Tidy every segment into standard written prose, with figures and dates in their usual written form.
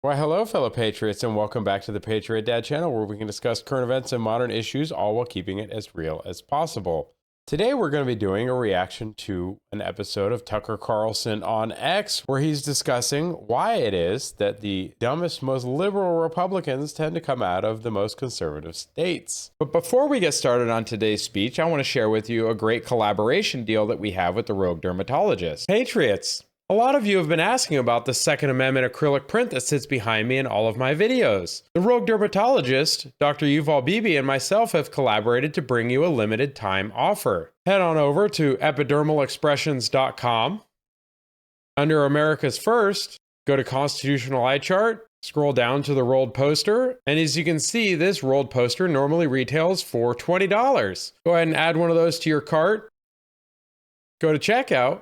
Why, hello, fellow Patriots, and welcome back to the Patriot Dad channel, where we can discuss current events and modern issues, all while keeping it as real as possible. Today, we're going to be doing a reaction to an episode of Tucker Carlson on X, where he's discussing why it is that the dumbest, most liberal Republicans tend to come out of the most conservative states. But before we get started on today's speech, I want to share with you a great collaboration deal that we have with the Rogue Dermatologist. Patriots! A lot of you have been asking about the Second Amendment acrylic print that sits behind me in all of my videos. The Rogue Dermatologist, Dr. Yuval Bibi, and myself have collaborated to bring you a limited time offer. Head on over to epidermalexpressions.com. Under America's First, go to Constitutional Eye Chart, scroll down to the rolled poster, and as you can see, this rolled poster normally retails for $20. Go ahead and add one of those to your cart. Go to checkout.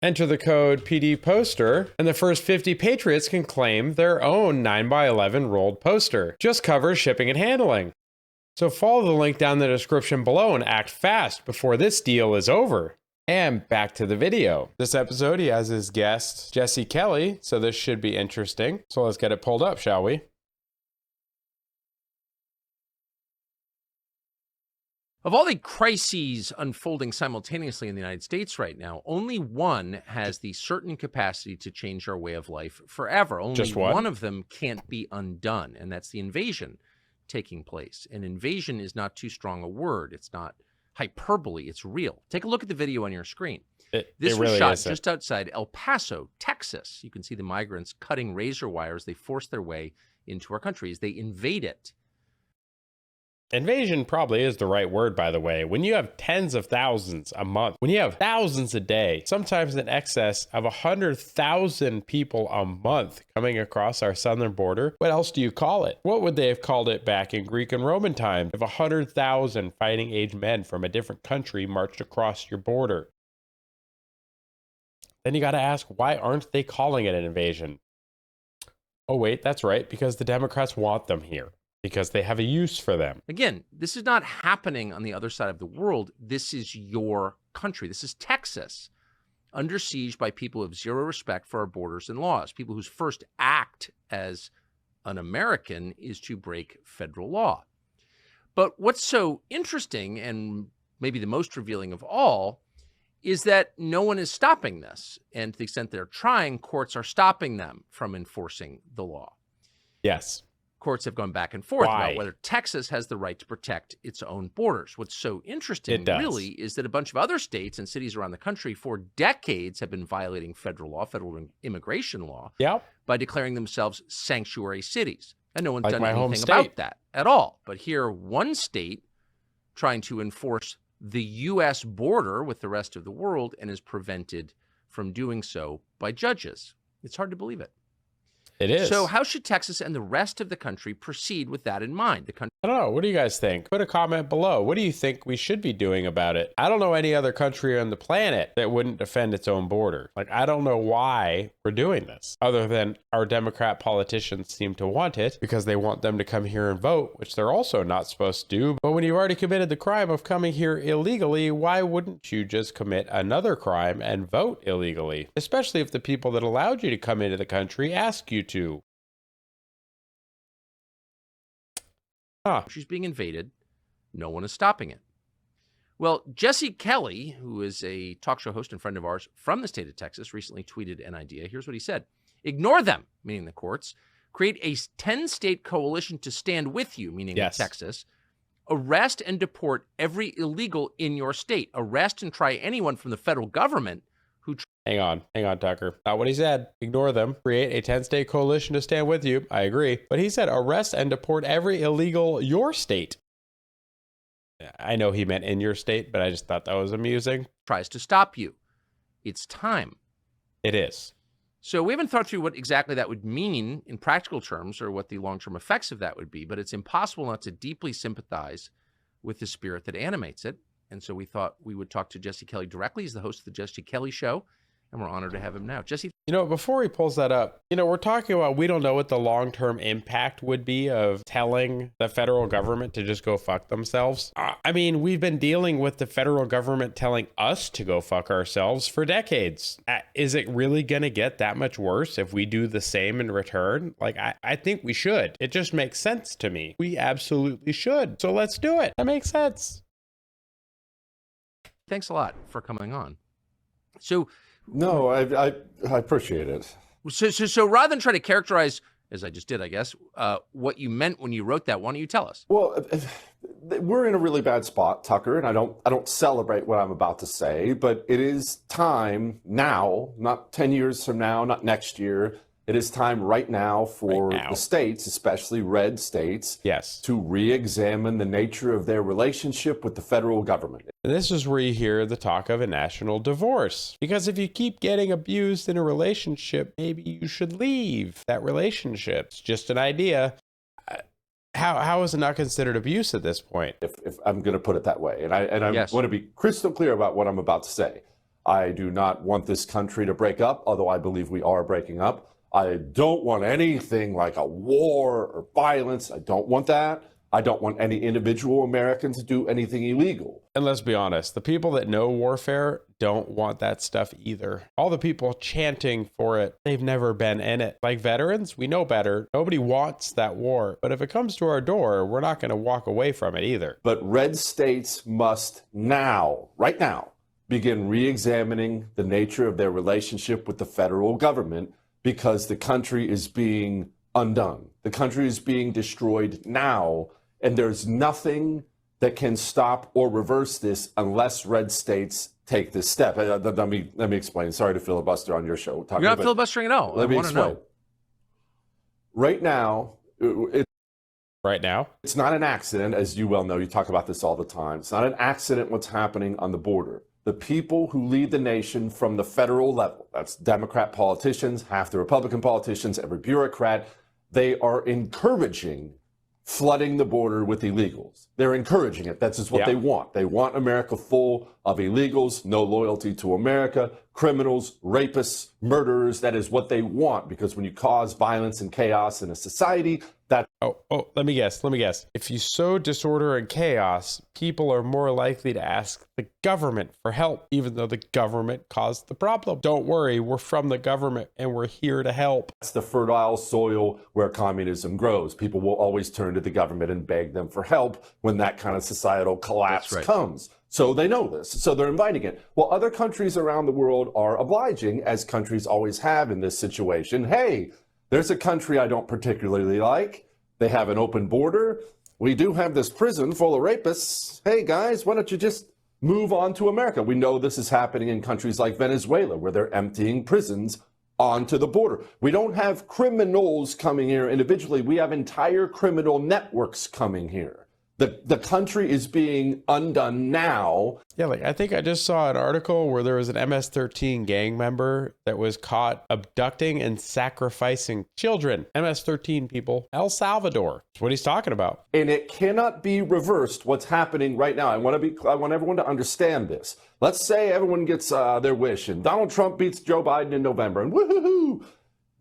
Enter the code PDPoster, and the first 50 Patriots can claim their own 9x11 rolled poster. Just covers shipping and handling. So follow the link down in the description below and act fast before this deal is over. And back to the video. This episode, he has his guest, Jesse Kelly, so this should be interesting. So let's get it pulled up, shall we? Of all the crises unfolding simultaneously in the United States right now, only one has the certain capacity to change our way of life forever. Only Just one of them can't be undone, and that's the invasion taking place. And invasion is not too strong a word. It's not hyperbole. It's real. Take a look at the video on your screen. This was shot just outside El Paso, Texas. You can see the migrants cutting razor wires. They force their way into our country as they invade it. Invasion probably is the right word, by the way. When you have tens of thousands a month, when you have thousands a day, sometimes in excess of 100,000 people a month coming across our southern border, what else do you call it? What would they have called it back in Greek and Roman times if 100,000 fighting-age men from a different country marched across your border? Then you got to ask, why aren't they calling it an invasion? Oh, wait, that's right, because the Democrats want them here. Because they have a use for them. Again, this is not happening on the other side of the world. This is your country. This is Texas, under siege by people who have zero respect for our borders and laws, people whose first act as an American is to break federal law. But what's so interesting, and maybe the most revealing of all, is that no one is stopping this. And to the extent they're trying, courts are stopping them from enforcing the law. Yes. Courts have gone back and forth about whether Texas has the right to protect its own borders. What's so interesting, really, is that a bunch of other states and cities around the country for decades have been violating federal law, federal immigration law, by declaring themselves sanctuary cities. And no one's done anything about that at all. But here, one state trying to enforce the U.S. border with the rest of the world and is prevented from doing so by judges. It's hard to believe it. It is. So how should Texas and the rest of the country proceed with that in mind? I don't know. What do you guys think? Put a comment below. What do you think we should be doing about it? I don't know any other country on the planet that wouldn't defend its own border. Like, I don't know why we're doing this, other than our Democrat politicians seem to want it because they want them to come here and vote, which they're also not supposed to do. But when you've already committed the crime of coming here illegally, why wouldn't you just commit another crime and vote illegally? Especially if the people that allowed you to come into the country ask you to. She's being invaded. No one is stopping it. Well, Jesse Kelly, who is a talk show host and friend of ours from the state of Texas, recently tweeted an idea. Here's what he said. Ignore them, meaning the courts. Create a 10-state coalition to stand with you, meaning Texas. Arrest and deport every illegal in your state. Arrest and try anyone from the federal government who... Hang on, Tucker. Not what he said. Ignore them. Create a 10-state coalition to stand with you. I agree. But he said arrest and deport every illegal your state. I know he meant in your state, but I just thought that was amusing. Tries to stop you. It's time. It is. So we haven't thought through what exactly that would mean in practical terms or what the long-term effects of that would be, but it's impossible not to deeply sympathize with the spirit that animates it. And so we thought we would talk to Jesse Kelly directly. He's the host of the Jesse Kelly Show and we're honored to have him now. Jesse? Before he pulls that up, we're talking about we don't know what the long-term impact would be of telling the federal government to just go fuck themselves. I mean, we've been dealing with the federal government telling us to go fuck ourselves for decades. Is it really going to get that much worse if we do the same in return? Like, I think we should. It just makes sense to me. We absolutely should. So let's do it. That makes sense. Thanks a lot for coming on. So, no, I appreciate it. So rather than try to characterize, as I just did, I guess, what you meant when you wrote that, why don't you tell us? Well, we're in a really bad spot, Tucker, and I don't celebrate what I'm about to say, but it is time now, not 10 years from now, not next year. It is time right now for the states, especially red states, to re-examine the nature of their relationship with the federal government. And this is where you hear the talk of a national divorce. Because if you keep getting abused in a relationship, maybe you should leave that relationship. It's just an idea. How is it not considered abuse at this point? If I'm going to put it that way, and I want to be crystal clear about what I'm about to say. I do not want this country to break up, although I believe we are breaking up. I don't want anything like a war or violence. I don't want that. I don't want any individual American to do anything illegal. And let's be honest, the people that know warfare don't want that stuff either. All the people chanting for it, they've never been in it. Like veterans, we know better. Nobody wants that war. But if it comes to our door, we're not going to walk away from it either. But red states must now, right now, begin re-examining the nature of their relationship with the federal government, because the country is being undone. The country is being destroyed now, and there's nothing that can stop or reverse this unless red states take this step. Let me explain. Sorry to filibuster on your show. You're not filibustering at all. Let me explain. Right now, it's not an accident, as you well know. You talk about this all the time. It's not an accident what's happening on the border. The people who lead the nation from the federal level, that's Democrat politicians, half the Republican politicians, every bureaucrat, they are encouraging flooding the border with illegals. They're encouraging it. That's just what they want. They want America full of illegals, no loyalty to America, criminals, rapists, murderers. That is what they want, because when you cause violence and chaos in a society, that... Let me guess. If you sow disorder and chaos, people are more likely to ask the government for help, even though the government caused the problem. Don't worry, we're from the government and we're here to help. That's the fertile soil where communism grows. People will always turn to the government and beg them for help when that kind of societal collapse comes. So they know this. So they're inviting it. Well, other countries around the world are obliging, as countries always have in this situation. Hey, there's a country I don't particularly like. They have an open border. We do have this prison full of rapists. Hey, guys, why don't you just move on to America? We know this is happening in countries like Venezuela, where they're emptying prisons onto the border. We don't have criminals coming here individually. We have entire criminal networks coming here. The country is being undone now. Yeah, like I think I just saw an article where there was an MS-13 gang member that was caught abducting and sacrificing children. MS-13 people, El Salvador. That's what he's talking about. And it cannot be reversed what's happening right now. I want everyone to understand this. Let's say everyone gets their wish and Donald Trump beats Joe Biden in November and woohoo!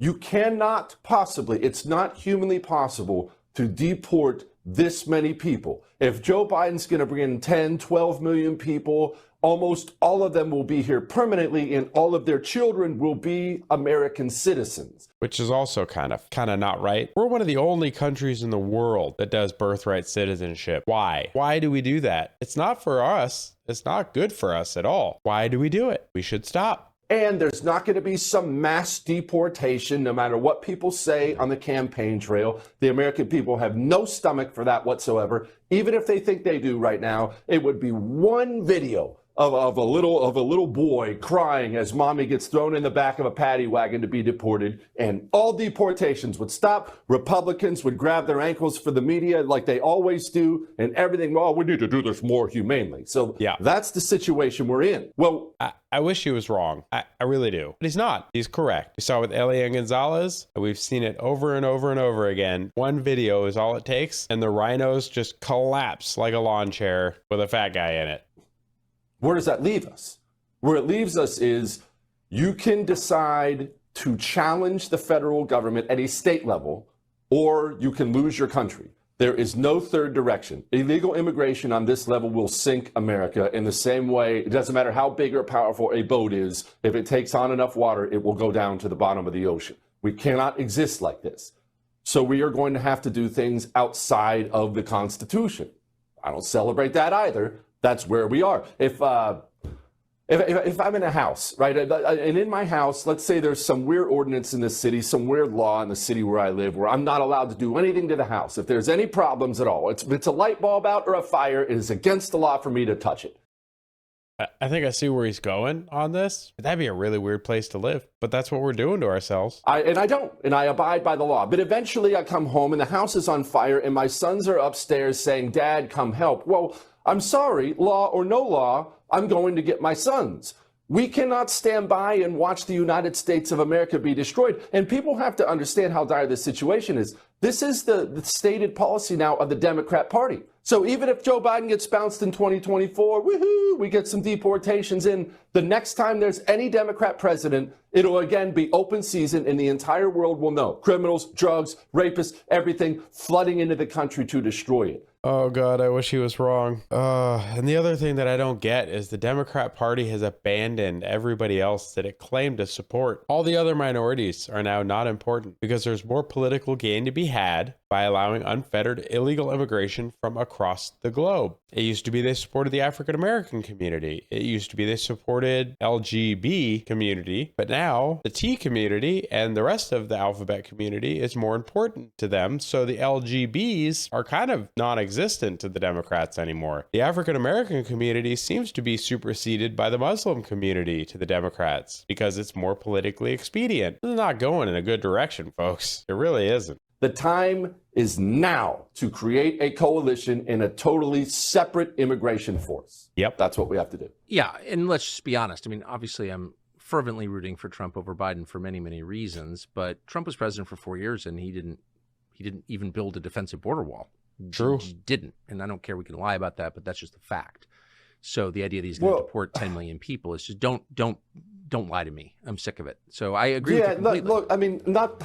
You cannot possibly, it's not humanly possible to deport this many people. If Joe Biden's going to bring in 10, 12 million people, almost all of them will be here permanently, and all of their children will be American citizens. Which is also kind of not right. We're one of the only countries in the world that does birthright citizenship. Why? Why do we do that? It's not for us. It's not good for us at all. Why do we do it? We should stop. And there's not going to be some mass deportation, no matter what people say on the campaign trail. The American people have no stomach for that whatsoever. Even if they think they do right now, it would be one video of a little boy crying as mommy gets thrown in the back of a paddy wagon to be deported, and all deportations would stop. Republicans would grab their ankles for the media like they always do, and everything, well, we need to do this more humanely. So that's the situation we're in. Well, I wish he was wrong. I really do. But he's not. He's correct. We saw with Elian Gonzalez, and we've seen it over and over and over again. One video is all it takes, and the rhinos just collapse like a lawn chair with a fat guy in it. Where does that leave us? Where it leaves us is You can decide to challenge the federal government at a state level, or you can lose your country. There is no third direction. Illegal immigration on this level will sink America in the same way. It doesn't matter how big or powerful a boat is. If it takes on enough water, it will go down to the bottom of the ocean. We cannot exist like this. So we are going to have to do things outside of the Constitution. I don't celebrate that either. That's where we are. If I'm in a house, right, and in my house, let's say there's some weird ordinance in the city, some weird law in the city where I live, where I'm not allowed to do anything to the house. If there's any problems at all, if it's a light bulb out or a fire, it is against the law for me to touch it. I think I see where he's going on this. That'd be a really weird place to live, but that's what we're doing to ourselves. I abide by the law. But eventually I come home and the house is on fire and my sons are upstairs saying, "Dad, come help." Well, I'm sorry, law or no law, I'm going to get my sons. We cannot stand by and watch the United States of America be destroyed. And people have to understand how dire this situation is. This is the stated policy now of the Democrat Party. So even if Joe Biden gets bounced in 2024, woohoo, we get some deportations in. The next time there's any Democrat president, it'll again be open season and the entire world will know. Criminals, drugs, rapists, everything flooding into the country to destroy it. Oh, God, I wish he was wrong. And the other thing that I don't get is the Democrat Party has abandoned everybody else that it claimed to support. All the other minorities are now not important because there's more political gain to be had by allowing unfettered illegal immigration from across the globe. It used to be they supported the African American community. It used to be they supported LGBT community. But now the T community and the rest of the alphabet community is more important to them. So the LGBs are kind of non-existent to the Democrats anymore. The African American community seems to be superseded by the Muslim community to the Democrats because it's more politically expedient. It's not going in a good direction, folks. It really isn't. The time is now to create a coalition in a totally separate immigration force. Yep. That's what we have to do. Yeah. And let's just be honest. I mean, obviously, I'm fervently rooting for Trump over Biden for many, many reasons. But Trump was president for 4 years and he didn't even build a defensive border wall. True. He didn't. And I don't care. We can lie about that, but that's just a fact. So the idea that he's going to deport 10 million people is just don't lie to me. I'm sick of it. So I agree with you completely. Look, I mean, not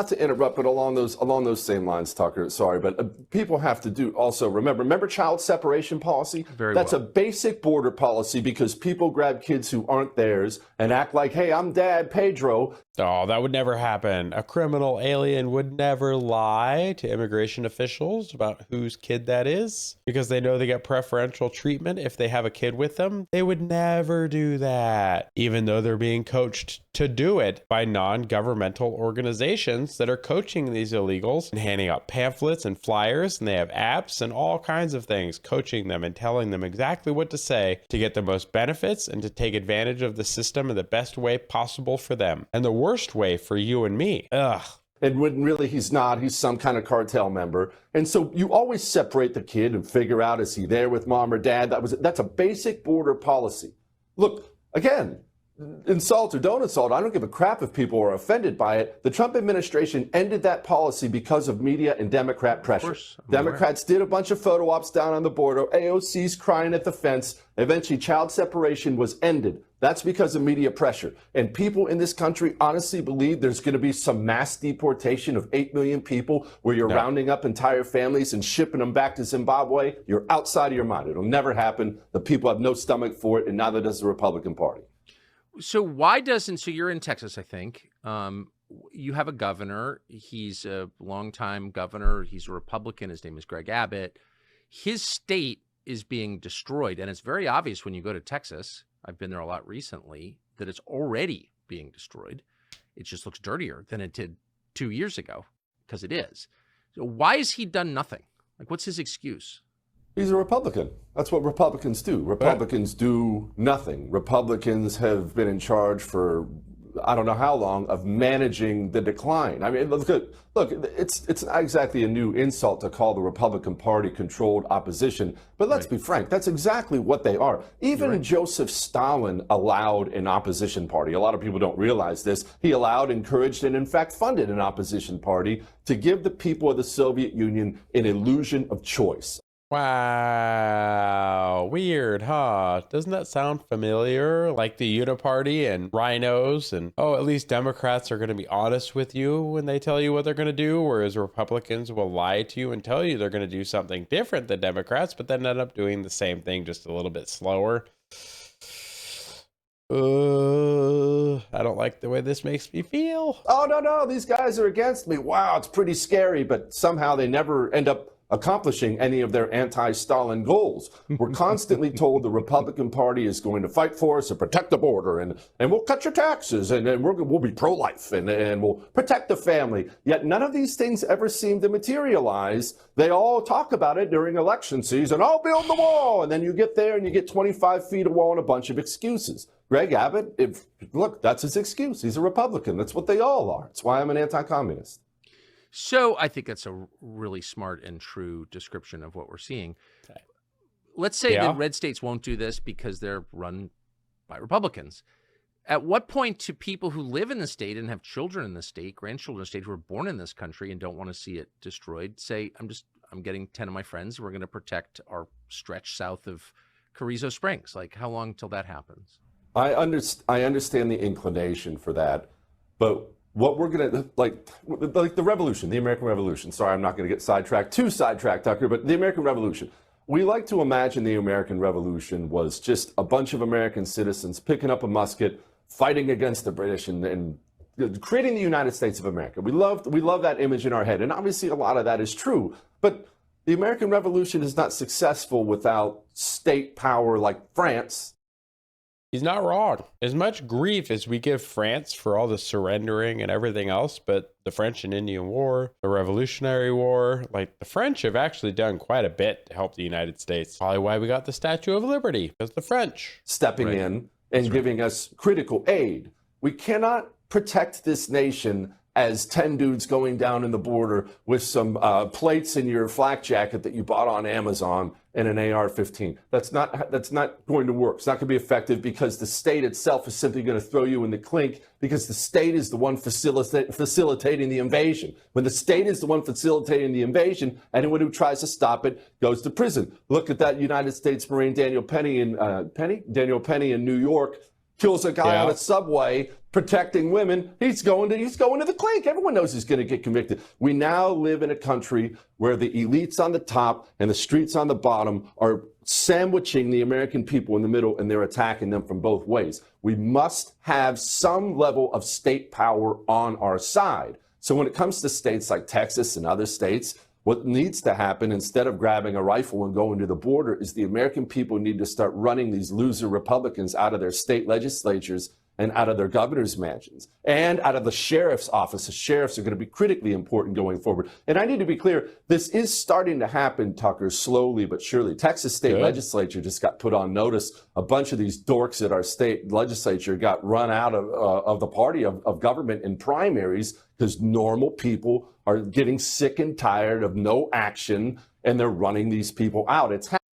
to interrupt, but along those same lines, Tucker, sorry, but people have to do also remember child separation policy? That's a basic border policy because people grab kids who aren't theirs and act like, hey, I'm Dad Pedro. Oh, that would never happen. A criminal alien would never lie to immigration officials about whose kid that is because they know they get preferential treatment if they have a kid with them. They would never do that, even though they're being coached to do it by non-governmental organizations that are coaching these illegals and handing out pamphlets and flyers, and they have apps and all kinds of things coaching them and telling them exactly what to say to get the most benefits and to take advantage of the system in the best way possible for them and the worst way for you and me. Ugh. And when really he's not, he's some kind of cartel member. And so you always separate the kid and figure out, is he there with mom or dad? That's a basic border policy. Look, again, insult or don't insult, I don't give a crap if people are offended by it. The Trump administration ended that policy because of media and Democrat pressure. Democrats did a bunch of photo ops down on the border. AOC's crying at the fence. Eventually, child separation was ended. That's because of media pressure. And people in this country honestly believe there's going to be some mass deportation of 8 million people where you're rounding up entire families and shipping them back to Zimbabwe. You're outside of your mind. It'll never happen. The people have no stomach for it, and neither does the Republican Party. So why doesn't, so you're in Texas, I think. You have a governor. He's a longtime governor. He's a Republican. His name is Greg Abbott. His state is being destroyed. And it's very obvious when you go to Texas, I've been there a lot recently, that it's already being destroyed. It just looks dirtier than it did 2 years ago, because it is. So why has he done nothing? Like, what's his excuse? He's a Republican. That's what Republicans do. Republicans do nothing. Republicans have been in charge for I don't know how long of managing the decline. I mean, look, it's not exactly a new insult to call the Republican Party controlled opposition, but let's be frank, that's exactly what they are. Even Joseph Stalin allowed an opposition party. A lot of people don't realize this. He allowed, encouraged, and in fact funded an opposition party to give the people of the Soviet Union an illusion of choice. Wow. Weird, huh? Doesn't that sound familiar? Like the Uniparty and rhinos and, oh, at least Democrats are going to be honest with you when they tell you what they're going to do, whereas Republicans will lie to you and tell you they're going to do something different than Democrats, but then end up doing the same thing just a little bit slower. I don't like the way this makes me feel. Oh, no, these guys are against me. Wow, it's pretty scary, but somehow they never end up accomplishing any of their anti-Stalin goals. We're constantly told the Republican Party is going to fight for us and protect the border, and we'll cut your taxes, and we'll be pro-life, and we'll protect the family. Yet none of these things ever seem to materialize. They all talk about it during election season. I'll build the wall. And then you get there and you get 25 feet of wall and a bunch of excuses. Greg Abbott, look, that's his excuse. He's a Republican. That's what they all are. That's why I'm an anti-communist. So I think that's a really smart and true description of what we're seeing. Okay. Let's say that red states won't do this because they're run by Republicans. At what point do people who live in the state and have children in the state, grandchildren in the state who are born in this country and don't want to see it destroyed, say, I'm getting 10 of my friends, we're going to protect our stretch south of Carrizo Springs? Like, how long till that happens? I understand the inclination for that, but what we're going to, like the revolution, the American Revolution. Sorry, I'm not going to get too sidetracked, Tucker, but the American Revolution. We like to imagine the American Revolution was just a bunch of American citizens picking up a musket, fighting against the British, and creating the United States of America. We love that image in our head, and obviously a lot of that is true. But the American Revolution is not successful without state power like France. He's not wrong. As much grief as we give France for all the surrendering and everything else, but the French and Indian War, the Revolutionary War, like the French have actually done quite a bit to help the United States. Probably why we got the Statue of Liberty, because the French stepping in and giving us critical aid. We cannot protect this nation as 10 dudes going down in the border with some plates in your flak jacket that you bought on Amazon and an AR-15. That's not going to work. It's not going to be effective because the state itself is simply going to throw you in the clink because the state is the one facilitating the invasion. When the state is the one facilitating the invasion, anyone who tries to stop it goes to prison. Look at that United States Marine Daniel Penny in New York. Kills a guy on a subway protecting women. He's going to the clink. Everyone knows he's going to get convicted. We now live in a country where the elites on the top and the streets on the bottom are sandwiching the American people in the middle, and they're attacking them from both ways. We must have some level of state power on our side. So when it comes to states like Texas and other states, what needs to happen, instead of grabbing a rifle and going to the border, is the American people need to start running these loser Republicans out of their state legislatures and out of their governor's mansions and out of the sheriff's office. The sheriffs are going to be critically important going forward. And I need to be clear, this is starting to happen, Tucker, slowly but surely. Texas state legislature just got put on notice. A bunch of these dorks at our state legislature got run out of the party of government in primaries because normal people are getting sick and tired of no action, and they're running these people out.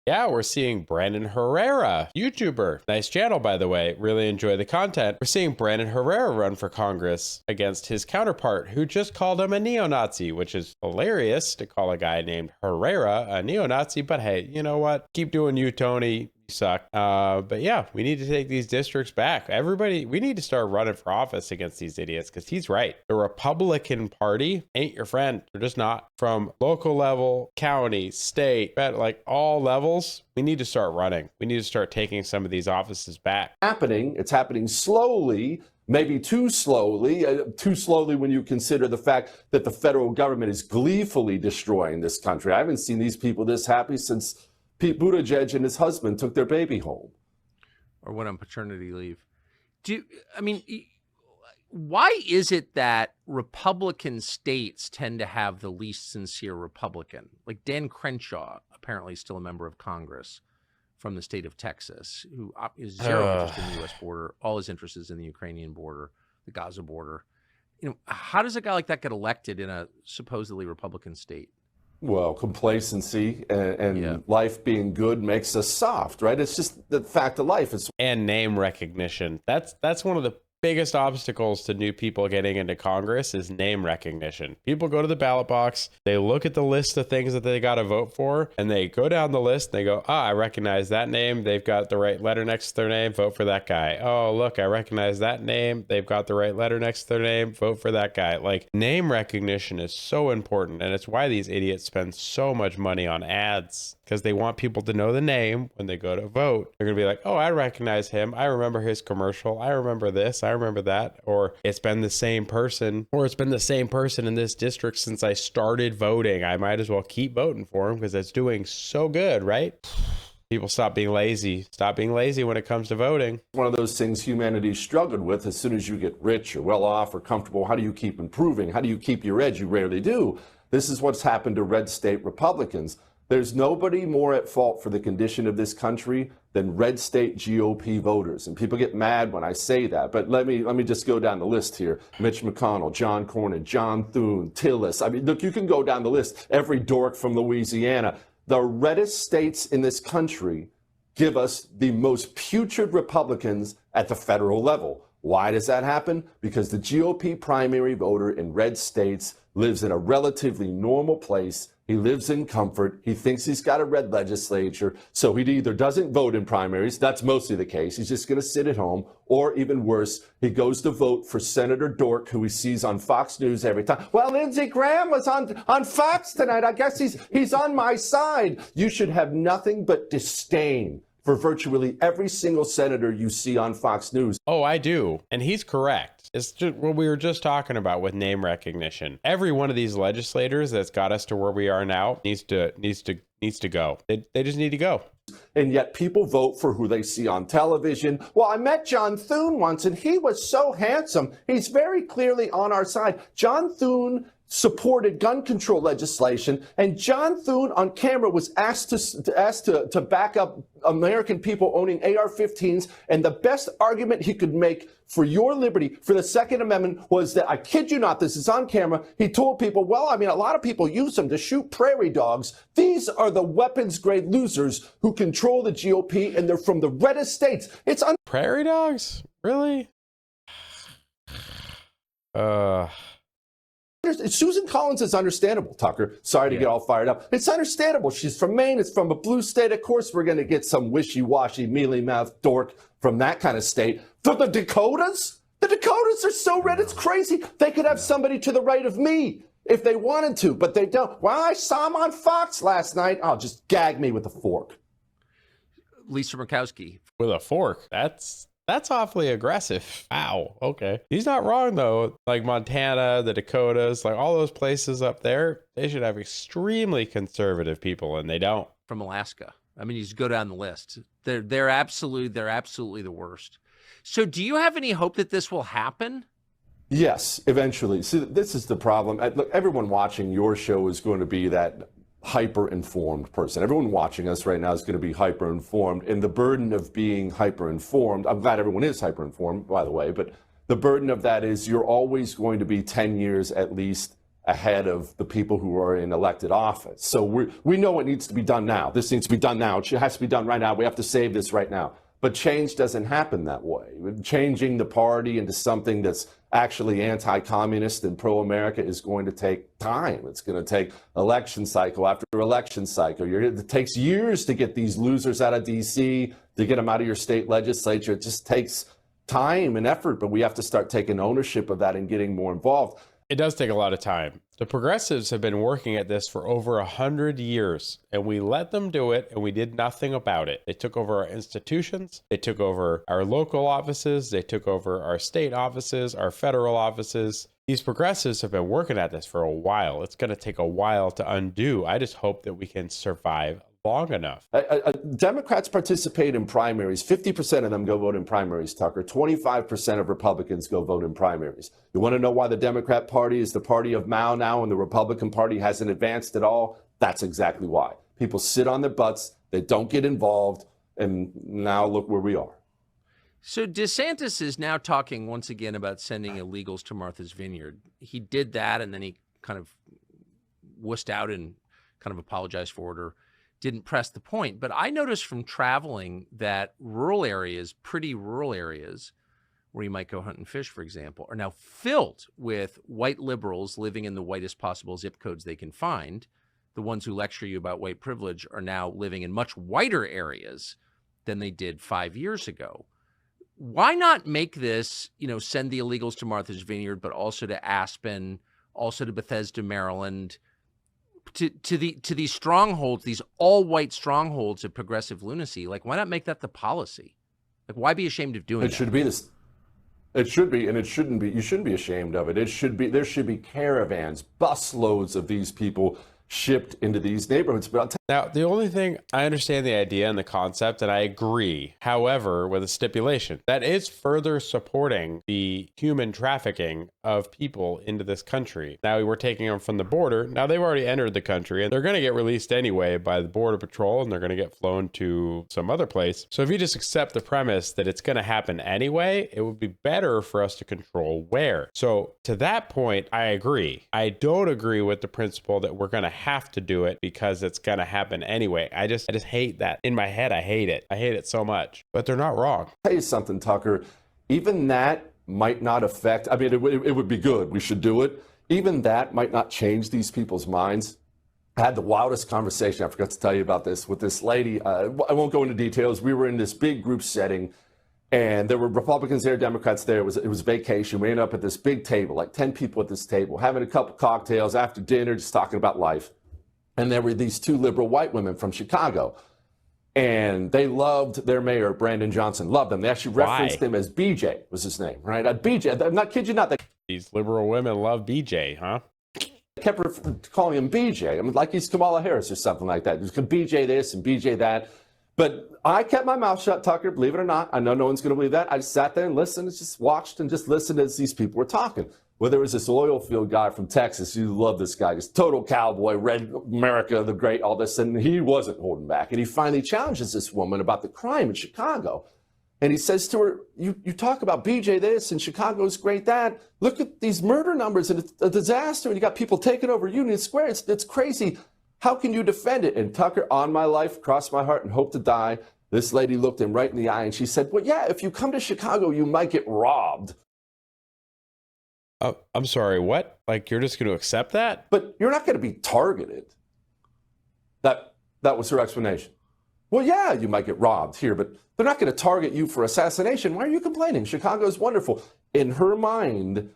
Yeah, we're seeing Brandon Herrera, YouTuber. Nice channel, by the way. Really enjoy the content. We're seeing Brandon Herrera run for Congress against his counterpart, who just called him a neo-Nazi, which is hilarious to call a guy named Herrera a neo-Nazi. But hey, you know what? Keep doing you, Tony. Suck. But yeah, we need to take these districts back. Everybody, we need to start running for office against these idiots because he's right. The Republican Party ain't your friend. They're just not. From local level, county, state, like all levels, we need to start running. We need to start taking some of these offices back. It's happening slowly. Maybe too slowly when you consider the fact that the federal government is gleefully destroying this country. I haven't seen these people this happy since Pete Buttigieg and his husband took their baby home. Or went on paternity leave. Why is it that Republican states tend to have the least sincere Republican? Like Dan Crenshaw, apparently still a member of Congress from the state of Texas, who is zero interest in the U.S. border. All his interest is in the Ukrainian border, the Gaza border. How does a guy like that get elected in a supposedly Republican state? Well, complacency and life being good makes us soft, right? It's just the fact of life. And name recognition. That's one of the biggest obstacles to new people getting into Congress is name recognition. People go to the ballot box, they look at the list of things that they got to vote for, and they go down the list and they go, I recognize that name. They've got the right letter next to their name. Vote for that guy. Oh, look, I recognize that name. They've got the right letter next to their name. Vote for that guy. Like, name recognition is so important. And it's why these idiots spend so much money on ads, because they want people to know the name when they go to vote. They're going to be like, oh, I recognize him. I remember his commercial. I remember this. I remember that. Or it's been the same person. Or it's been the same person in this district since I started voting. I might as well keep voting for him because it's doing so good, right? People stop being lazy. Stop being lazy when it comes to voting. One of those things humanity struggled with. As soon as you get rich or well off or comfortable, how do you keep improving? How do you keep your edge? You rarely do. This is what's happened to red state Republicans. There's nobody more at fault for the condition of this country than red state GOP voters. And people get mad when I say that. But let me just go down the list here. Mitch McConnell, John Cornyn, John Thune, Tillis. I mean, look, you can go down the list. Every dork from Louisiana. The reddest states in this country give us the most putrid Republicans at the federal level. Why does that happen? Because the GOP primary voter in red states lives in a relatively normal place. He lives in comfort. He thinks he's got a red legislature. So he either doesn't vote in primaries. That's mostly the case. He's just going to sit at home. Or even worse, he goes to vote for Senator Dork, who he sees on Fox News every time. Well, Lindsey Graham was on Fox tonight. I guess he's on my side. You should have nothing but disdain for virtually every single senator you see on Fox News. Oh, I do. And he's correct. It's just what we were just talking about with name recognition. Every one of these legislators that's got us to where we are now needs to go. They just need to go. And yet people vote for who they see on television. Well, I met John Thune once, and he was so handsome. He's very clearly on our side. John Thune supported gun control legislation, and John Thune on camera was asked to back up American people owning AR-15s, and the best argument he could make for your liberty, for the Second Amendment, was that, I kid you not, this is on camera, he told people, well, I mean, a lot of people use them to shoot prairie dogs. These are the weapons-grade losers who control the GOP, and they're from the reddest states. Prairie dogs? Really? Susan Collins is understandable, Tucker. Sorry to get all fired up. It's understandable. She's from Maine. It's from a blue state. Of course, we're going to get some wishy-washy, mealy-mouthed dork from that kind of state. For the Dakotas? The Dakotas are so red, it's crazy. They could have somebody to the right of me if they wanted to, but they don't. Well, I saw him on Fox last night. Oh, just gag me with a fork. Lisa Murkowski. With a fork? That's awfully aggressive. Wow. Okay. He's not wrong, though. Like Montana, the Dakotas, like all those places up there, they should have extremely conservative people, and they don't. From Alaska. I mean, you just go down the list. They're absolutely the worst. So do you have any hope that this will happen? Yes, eventually. See, this is the problem. Look, everyone watching your show is going to be that hyper-informed person. Everyone watching us right now is going to be hyper-informed, and the burden of being hyper-informed, I'm glad everyone is hyper-informed, by the way, but the burden of that is you're always going to be 10 years at least ahead of the people who are in elected office. So we know what needs to be done now. This needs to be done now. It has to be done right now. We have to save this right now. But change doesn't happen that way. Changing the party into something that's actually anti-communist and pro-America is going to take time. It's going to take election cycle after election cycle. It takes years to get these losers out of D.C., to get them out of your state legislature. It just takes time and effort, but we have to start taking ownership of that and getting more involved. It does take a lot of time. The progressives have been working at this for over 100 years, and we let them do it, and we did nothing about it. They took over our institutions. They took over our local offices. They took over our state offices, our federal offices. These progressives have been working at this for a while. It's going to take a while to undo. I just hope that we can survive long enough. Democrats participate in primaries. 50% of them go vote in primaries, Tucker. 25% of Republicans go vote in primaries. You want to know why the Democrat Party is the party of Mao now and the Republican Party hasn't advanced at all? That's exactly why. People sit on their butts, they don't get involved, and now look where we are. So DeSantis is now talking once again about sending illegals to Martha's Vineyard. He did that, and then he kind of wussed out and kind of apologized for it, or didn't press the point. But I noticed from traveling that rural areas, pretty rural areas, where you might go hunt and fish, for example, are now filled with white liberals living in the whitest possible zip codes they can find. The ones who lecture you about white privilege are now living in much whiter areas than they did 5 years ago. Why not make this, send the illegals to Martha's Vineyard, but also to Aspen, also to Bethesda, Maryland, to these strongholds, these all-white strongholds of progressive lunacy? Like, why not make that the policy? Like, why be ashamed of doing it? That? Should be this. It should be, and it shouldn't be. You shouldn't be ashamed of it. It should be. There should be caravans, busloads of these people shipped into these neighborhoods. But now, the only thing, I understand the idea and the concept, and I agree. However, with a stipulation, that is further supporting the human trafficking of people into this country. Now, we're taking them from the border. Now, they've already entered the country, and they're going to get released anyway by the Border Patrol, and they're going to get flown to some other place. So if you just accept the premise that it's going to happen anyway, it would be better for us to control where. So to that point, I agree. I don't agree with the principle that we're going to have to do it because it's going to happen anyway. I just hate that. In my head, I hate it. I hate it so much. But they're not wrong. I'll tell you something, Tucker. Even that might not affect, I mean, it would be good. We should do it. Even that might not change these people's minds. I had the wildest conversation, I forgot to tell you about this, with this lady. I won't go into details. We were in this big group setting, and there were Republicans there, Democrats there. It was vacation. We ended up at this big table, like 10 people at this table, having a couple cocktails after dinner, just talking about life. And there were these two liberal white women from Chicago. And they loved their mayor, Brandon Johnson. Loved him. They actually referenced him as BJ, was his name, right? BJ, I'm not kidding you not. These liberal women love BJ, huh? Kept calling him BJ. I mean, like he's Kamala Harris or something like that. Just BJ this and BJ that. But I kept my mouth shut, Tucker, believe it or not. I know no one's going to believe that. I just sat there and listened and just watched and just listened as these people were talking. Well, there was this oil field guy from Texas. You love this guy. Just total cowboy, red America, the great, all this. And he wasn't holding back. And he finally challenges this woman about the crime in Chicago. And he says to her, you talk about BJ this and Chicago's great that. Look at these murder numbers and it's a disaster. And you got people taking over Union Square. It's crazy. How can you defend it? And Tucker, on my life, crossed my heart and hope to die. This lady looked him right in the eye and she said, well, yeah, if you come to Chicago, you might get robbed. I'm sorry, what? Like, you're just going to accept that? But you're not going to be targeted. That was her explanation. Well, yeah, you might get robbed here, but they're not going to target you for assassination. Why are you complaining? Chicago's wonderful. In her mind,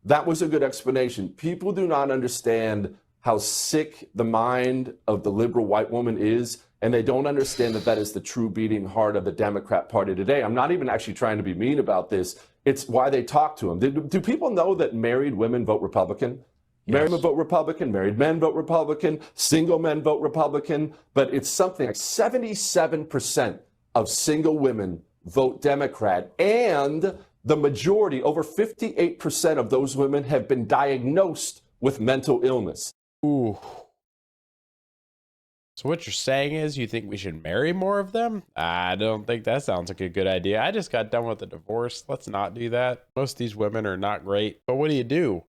that was a good explanation. People do not understand how sick the mind of the liberal white woman is, and they don't understand that that is the true beating heart of the Democrat Party today. I'm not even actually trying to be mean about this. It's why they talk to them. Do people know that married women vote Republican? Yes. Married men vote Republican, married men vote Republican, single men vote Republican, but it's something like 77% of single women vote Democrat, and the majority, over 58% of those women have been diagnosed with mental illness. Ooh. So what you're saying is you think we should marry more of them? I don't think that sounds like a good idea. I just got done with a divorce. Let's not do that. Most of these women are not great. But what do?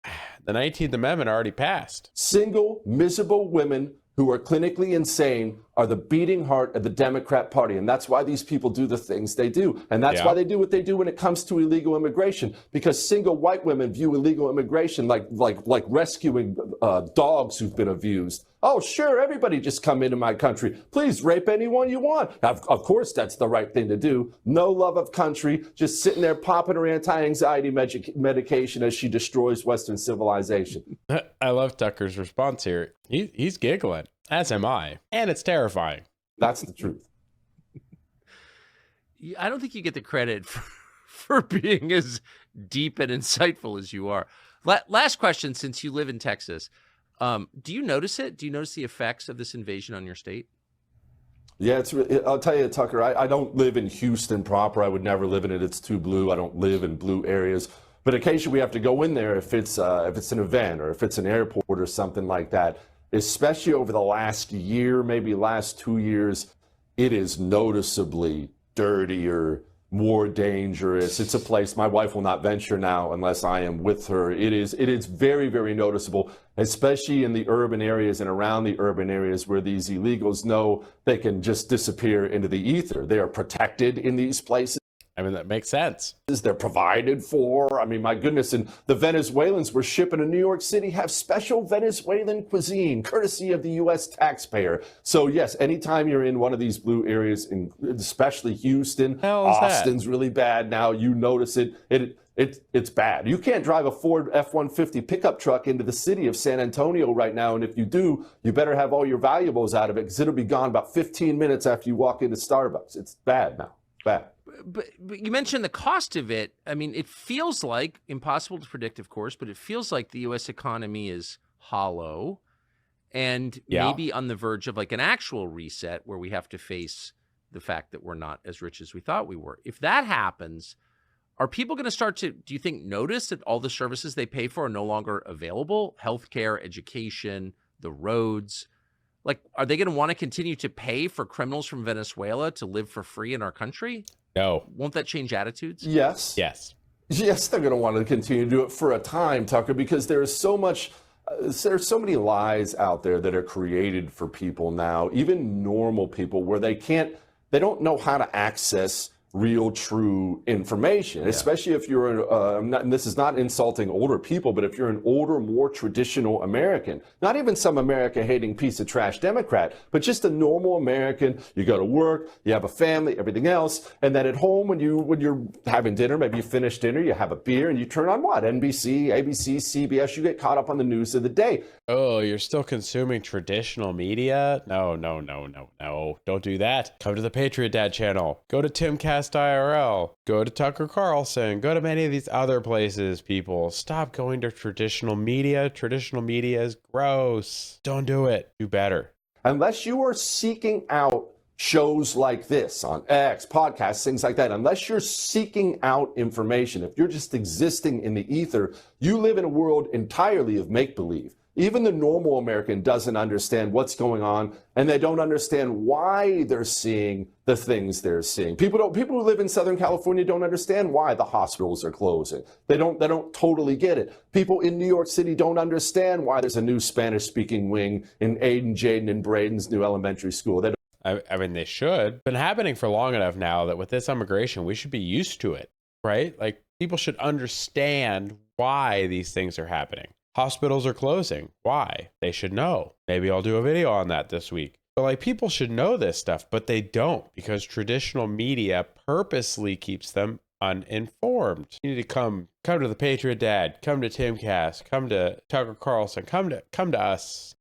The 19th Amendment already passed. Single, miserable women who are clinically insane are the beating heart of the Democrat Party. And that's why these people do the things they do. And that's why they do what they do when it comes to illegal immigration. Because single white women view illegal immigration like rescuing dogs who've been abused. Oh, sure, everybody just come into my country. Please rape anyone you want. Of course, that's the right thing to do. No love of country, just sitting there popping her anti-anxiety medication as she destroys Western civilization. I love Tucker's response here. He's giggling, as am I. And it's terrifying. That's the truth. I don't think you get the credit for being as deep and insightful as you are. Last question, since you live in Texas. Do you notice it? Do you notice the effects of this invasion on your state? Yeah, I'll tell you, Tucker, I don't live in Houston proper. I would never live in it. It's too blue. I don't live in blue areas. But occasionally we have to go in there if it's an event or if it's an airport or something like that. Especially over the last year, maybe last 2 years, it is noticeably dirtier, more dangerous. It's a place my wife will not venture now unless I am with her. It is very, very noticeable, especially in the urban areas and around the urban areas where these illegals know they can just disappear into the ether. They are protected in these places. I mean, that makes sense. They're provided for. I mean, my goodness. And the Venezuelans we're shipping to New York City have special Venezuelan cuisine, courtesy of the U.S. taxpayer. So, yes, anytime you're in one of these blue areas, especially Houston, Austin's really bad now, you notice it. It's bad. You can't drive a Ford F-150 pickup truck into the city of San Antonio right now. And if you do, you better have all your valuables out of it because it'll be gone about 15 minutes after you walk into Starbucks. It's bad now. Bad. But you mentioned the cost of it. I mean, it feels like, impossible to predict, of course, but it feels like the U.S. economy is hollow and maybe on the verge of like an actual reset where we have to face the fact that we're not as rich as we thought we were. If that happens, are people going to start to, do you think, notice that all the services they pay for are no longer available? Healthcare, education, the roads. Like, are they going to want to continue to pay for criminals from Venezuela to live for free in our country? No. Won't that change attitudes? Yes. Yes. Yes, they're going to want to continue to do it for a time, Tucker, because there's so many lies out there that are created for people now, even normal people, where they don't know how to access real, true information, especially if you're, and this is not insulting older people, but if you're an older, more traditional American, not even some America-hating piece of trash Democrat, but just a normal American. You go to work, you have a family, everything else, and then at home when you're having dinner, maybe you finish dinner, you have a beer, and you turn on what? NBC, ABC, CBS, you get caught up on the news of the day. Oh, you're still consuming traditional media? No. Don't do that. Come to the Patriot Dad channel. Go to Timcast IRL. Go to Tucker Carlson. Go to many of these other places, people. Stop going to traditional media. Traditional media is gross. Don't do it. Do better. Unless you are seeking out shows like this on X, podcasts, things like that, unless you're seeking out information, if you're just existing in the ether, you live in a world entirely of make-believe. Even the normal American doesn't understand what's going on, and they don't understand why they're seeing the things they're seeing. People who live in Southern California don't understand why the hospitals are closing. They don't totally get it. People in New York City don't understand why there's a new Spanish-speaking wing in Aiden, Jaden, and Braden's new elementary school. I mean, they should. It's been happening for long enough now that with this immigration, we should be used to it, right? Like, people should understand why these things are happening. Hospitals are closing. Why? They should know. Maybe I'll do a video on that this week. But like, people should know this stuff, but they don't, because traditional media purposely keeps them uninformed. You need to come to the Patriot Dad, come to Timcast, come to Tucker Carlson, come to us.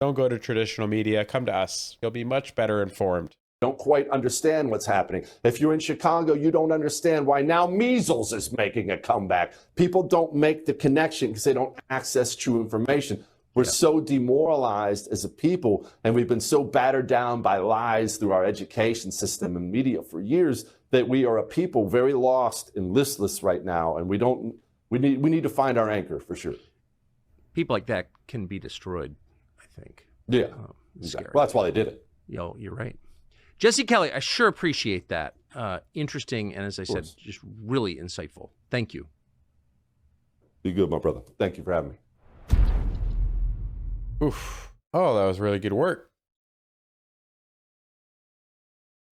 Don't go to traditional media, come to us. You'll be much better informed. Don't quite understand what's happening. If you're in Chicago, you don't understand why now measles is making a comeback. People don't make the connection because they don't access true information. We're so demoralized as a people, and we've been so battered down by lies through our education system and media for years that we are a people very lost and listless right now, and we need to find our anchor for sure. People like that can be destroyed, I think. Yeah. Exactly. Well, that's why they did it. You're right. Jesse Kelly, I sure appreciate that. Interesting, and as I said, just really insightful. Thank you. Be good, my brother. Thank you for having me. Oof. Oh, that was really good work.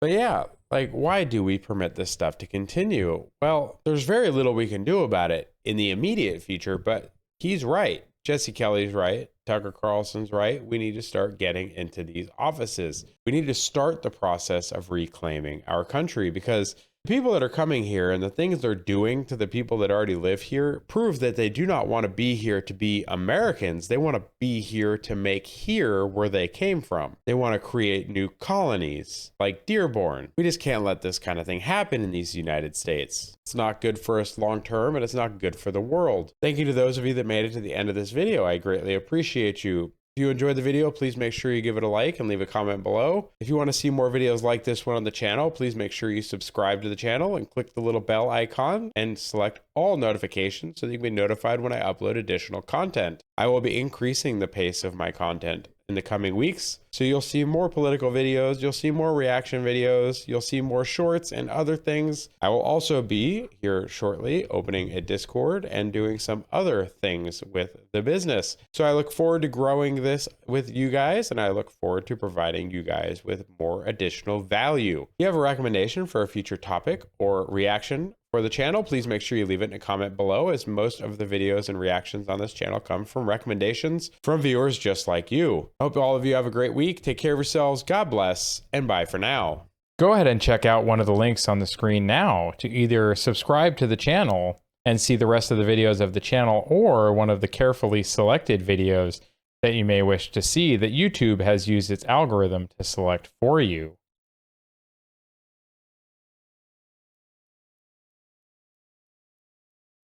But yeah, like, why do we permit this stuff to continue? Well, there's very little we can do about it in the immediate future, but he's right. Jesse Kelly's right. Tucker Carlson's right. We need to start getting into these offices. We need to start the process of reclaiming our country, because the people that are coming here and the things they're doing to the people that already live here prove that they do not want to be here to be Americans. They want to be here to make here where they came from. They want to create new colonies like Dearborn. We just can't let this kind of thing happen in these United States. It's not good for us long term, and it's not good for the world. Thank you to those of you that made it to the end of this video. I greatly appreciate you. If you enjoyed the video, please make sure you give it a like and leave a comment below. If you want to see more videos like this one on the channel, please make sure you subscribe to the channel and click the little bell icon and select all notifications so that you can be notified when I upload additional content. I will be increasing the pace of my content in the coming weeks. So you'll see more political videos, you'll see more reaction videos, you'll see more shorts and other things. I will also be here shortly opening a Discord and doing some other things with the business. So I look forward to growing this with you guys, and I look forward to providing you guys with more additional value. If you have a recommendation for a future topic or reaction for the channel, please make sure you leave it in a comment below, as most of the videos and reactions on this channel come from recommendations from viewers just like you. I hope all of you have a great week. Take care of yourselves. God bless, and bye for now. Go ahead and check out one of the links on the screen now to either subscribe to the channel and see the rest of the videos of the channel, or one of the carefully selected videos that you may wish to see that YouTube has used its algorithm to select for you.